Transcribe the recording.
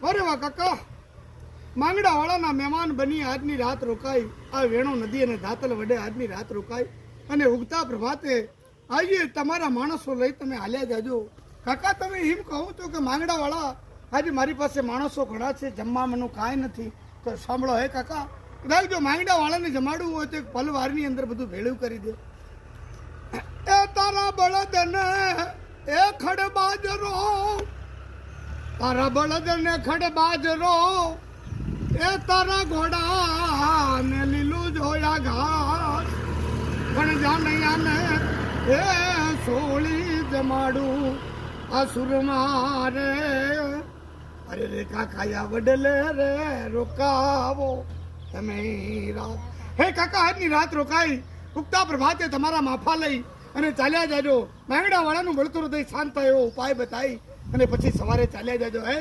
અરે વાહ કાકા, માંગડાવાળાના મહેમાન બની આજની રાત રોકાઈ, આ વેણો નદી અને ધાતલ વડે આજની રાત રોકાઈ અને ઉગતા પ્રભાતે આજે તમારા માણસો લઈ તમે હાલ્યા જાજો. કાકા તમે એમ કહું છો કે માંગડાવાળા આજે મારી પાસે માણસો ઘણા છે, જમવાનું કાંઈ નથી, તો સાંભળો હે કાકા, કદાચ જો માંગડાવાળાને જમાડવું હોય તો એક પલવારની અંદર બધું ભેળું કરી દે. એ તારા બળદને એ ખડબાજરો, તારા બળદને ખડબાજરો, એ તારા ઘોડા ને લીલું જોયા ઘાસ, પણ જાનૈયાને એ સોળી જમાડું અસુર મારે. અરે રે કાકાયા વડલે રે રોકાવો તમે રાત. હે કાકા, આજની રાત રોકાઈ, ઉગતા પ્રભાતે તમારા માફા લઈ અને ચાલ્યા જાજો. માંગડા વાળાનું બળતું હૃદય શાંત થાય એવો ઉપાય બતાવી અને પછી સવારે ચાલ્યા જાજો. હે